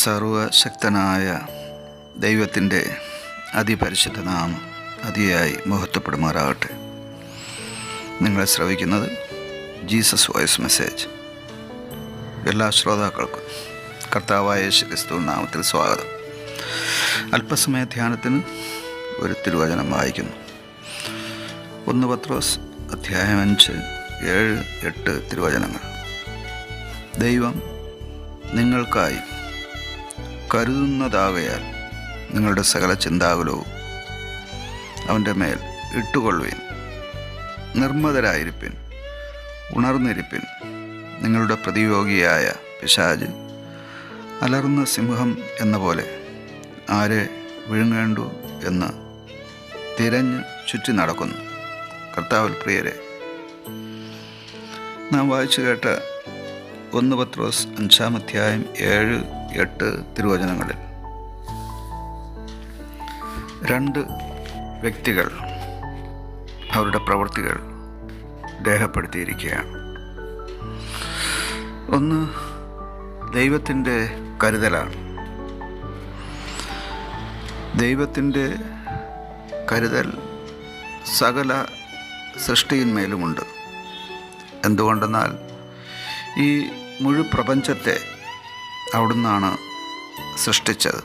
സർവശക്തനായ ദൈവത്തിൻ്റെ അതിപരിശുദ്ധ നാമം അതിയായി മഹത്വപ്പെടുമാറാകട്ടെ. നിങ്ങളെ ശ്രവിക്കുന്നത് ജീസസ് വോയിസ് മെസ്സേജ്. എല്ലാ ശ്രോതാക്കൾക്കും കർത്താവായ യേശു ക്രിസ്തു നാമത്തിൽ സ്വാഗതം. അല്പസമയ ധ്യാനത്തിന് ഒരു തിരുവചനം വായിക്കുന്നു. 1 പത്രോസ് അധ്യായം 5, 7, 8 തിരുവചനങ്ങൾ. ദൈവം നിങ്ങൾക്കായി കരുതുന്നതാകയാൽ നിങ്ങളുടെ സകല ചിന്താകുലവും അവൻ്റെ മേൽ ഇട്ടുകൊള്ളുവിൻ. നിർമ്മതരായിരിപ്പിൻ, ഉണർന്നിരിപ്പിൻ. നിങ്ങളുടെ പ്രതിയോഗിയായ പിശാച് അലർന്ന സിംഹം എന്ന പോലെ ആരെ വിഴുങ്ങേണ്ടു എന്ന് തിരഞ്ഞ് ചുറ്റി നടക്കുന്നു. കർത്താവിൽ പ്രിയരെ, നാം വായിച്ചു കേട്ട 1 പത്രോസ് 5 അധ്യായം 7, 8 തിരുവചനങ്ങളിൽ 2 വ്യക്തികൾ അവരുടെ പ്രവൃത്തികൾ രേഖപ്പെടുത്തിയിരിക്കുകയാണ്. ഒന്ന് ദൈവത്തിൻ്റെ കരുതലാണ്. ദൈവത്തിൻ്റെ കരുതൽ സകല സൃഷ്ടിയിന്മേലുമുണ്ട്. എന്തുകൊണ്ടെന്നാൽ ഈ മുഴുപ്രപഞ്ചത്തെ അവിടുന്നാണ് സൃഷ്ടിച്ചത്.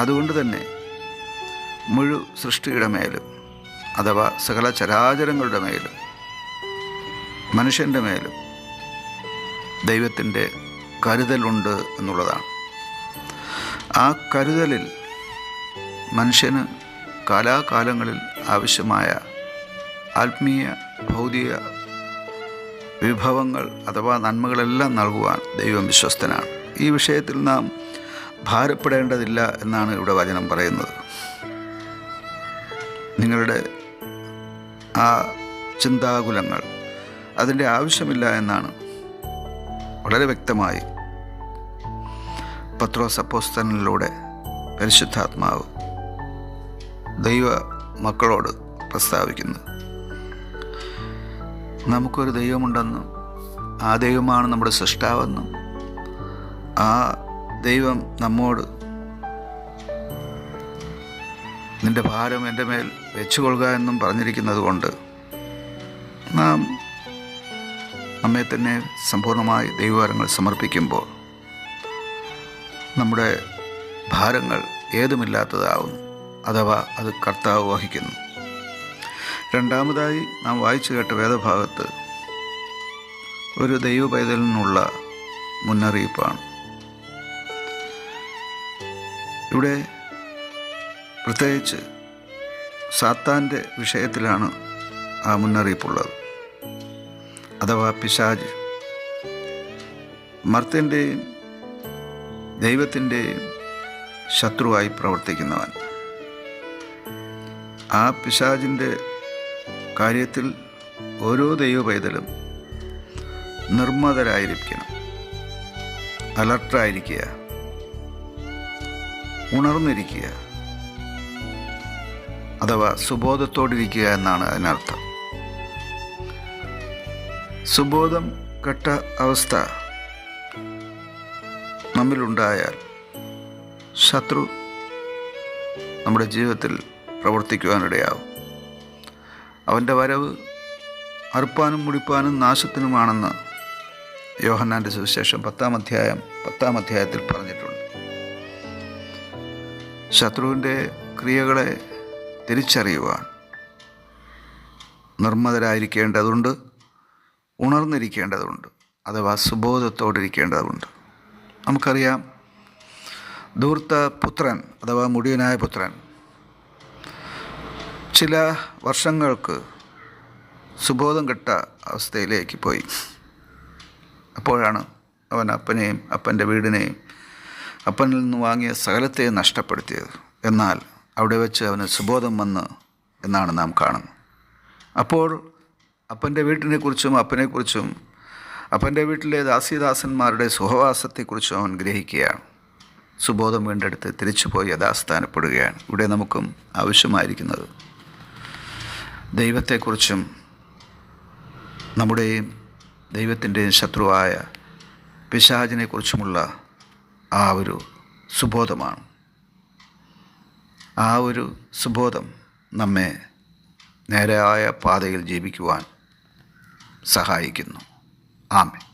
അതുകൊണ്ട് തന്നെ മുഴു സൃഷ്ടിയുടെ മേലും, അഥവാ സകല ചരാചരങ്ങളുടെ മേലും, മനുഷ്യൻ്റെ മേലും ദൈവത്തിൻ്റെ കരുതലുണ്ട് എന്നുള്ളതാണ്. ആ കരുതലിൽ മനുഷ്യന് കാലാകാലങ്ങളിൽ ആവശ്യമായ ആത്മീയ ഭൗതിക വിഭവങ്ങൾ അഥവാ നന്മകളെല്ലാം നൽകുവാൻ ദൈവം വിശ്വസ്തനാണ്. ഈ വിഷയത്തിൽ നാം ഭാരപ്പെടേണ്ടതില്ല എന്നാണ് ഇവിടെ വചനം പറയുന്നത്. നിങ്ങളുടെ ആ ചിന്താകുലങ്ങൾ അതിൻ്റെ ആവശ്യമില്ല എന്നാണ് വളരെ വ്യക്തമായി പത്രോസ് അപ്പോസ്തലനിലൂടെ പരിശുദ്ധാത്മാവ് ദൈവ മക്കളോട് പ്രസ്താവിക്കുന്നത്. നമുക്കൊരു ദൈവമുണ്ടെന്നും ആ ദൈവമാണ് നമ്മുടെ സൃഷ്ടാവെന്നും ആ ദൈവം നമ്മോട് നിൻ്റെ ഭാരം എൻ്റെ മേൽ വെച്ചുകൊള്ളുക എന്നും പറഞ്ഞിരിക്കുന്നത് കൊണ്ട് നാം നമ്മെ തന്നെ സമ്പൂർണ്ണമായി ദൈവകരങ്ങൾ സമർപ്പിക്കുമ്പോൾ നമ്മുടെ ഭാരങ്ങൾ ഏതുമില്ലാത്തതാവുന്നു, അഥവാ അത് കർത്താവ് വഹിക്കുന്നു. രണ്ടാമതായി നാം വായിച്ചു കേട്ട വേദഭാഗത്ത് ഒരു ദൈവ പൈതലിനുള്ള മുന്നറിയിപ്പാണ്. ഇവിടെ പ്രത്യേകിച്ച് സാത്താൻ്റെ വിഷയത്തിലാണ് ആ മുന്നറിയിപ്പുള്ളത്. അഥവാ പിശാച് മർത്യൻ്റെയും ദൈവത്തിൻ്റെയും ശത്രുവായി പ്രവർത്തിക്കുന്നവൻ. ആ പിശാചിൻ്റെ കാര്യത്തിൽ ഓരോ ദൈവ പൈതലും നിർമ്മതരായിരിക്കണം, അലർട്ടായിരിക്കുക, ഉണർന്നിരിക്കുക, അഥവാ സുബോധത്തോടിരിക്കുക എന്നാണ് അതിനർത്ഥം. സുബോധം കെട്ട അവസ്ഥ നമ്മിലുണ്ടായാൽ ശത്രു നമ്മുടെ ജീവിതത്തിൽ പ്രവർത്തിക്കുവാനിടയാവും. അവൻ്റെ വരവ് അറുപ്പാനും മുടിപ്പാനും നാശത്തിനുമാണെന്ന് യോഹന്നാൻ്റെ സുവിശേഷം 10 അധ്യായത്തിൽ പറഞ്ഞിട്ടുണ്ട്. ശത്രുവിൻ്റെ ക്രിയകളെ തിരിച്ചറിയുവാൻ നിർമ്മതരായിരിക്കേണ്ടതുണ്ട്, ഉണർന്നിരിക്കേണ്ടതുണ്ട്, അഥവാ സുബോധത്തോടിരിക്കേണ്ടതുണ്ട്. നമുക്കറിയാം, ധൂർത്ത പുത്രൻ അഥവാ മുടിയനായ പുത്രൻ ചില വർഷങ്ങൾക്ക് സുബോധം കെട്ട അവസ്ഥയിലേക്ക് പോയി. അപ്പോഴാണ് അവൻ അപ്പനെയും അപ്പൻ്റെ വീടിനെയും അപ്പനിൽ നിന്ന് വാങ്ങിയ സകലത്തെയും നഷ്ടപ്പെടുത്തിയത്. എന്നാൽ അവിടെ വെച്ച് അവന് സുബോധം വന്ന് എന്നാണ് നാം കാണുന്നത്. അപ്പോൾ അപ്പൻ്റെ വീട്ടിനെക്കുറിച്ചും അപ്പനെക്കുറിച്ചും അപ്പൻ്റെ വീട്ടിലെ ദാസീദാസന്മാരുടെ സുഖവാസത്തെക്കുറിച്ചും അവൻ ഗ്രഹിക്കുകയാണ്. സുബോധം വീണ്ടെടുത്ത് തിരിച്ചുപോയി യഥാസ്ഥാനപ്പെടുകയാണ്. ഇവിടെ നമുക്കും ആവശ്യമായിരിക്കുന്നത് ദൈവത്തെക്കുറിച്ചും നമ്മുടെയും ദൈവത്തിൻ്റെയും ശത്രുവായ പിശാചിനെക്കുറിച്ചുമുള്ള ആ ഒരു സുബോധമാണ്. ആ ഒരു സുബോധം നമ്മെ നേരായ പാതയിൽ ജീവിക്കുവാൻ സഹായിക്കുന്നു. ആമേൻ.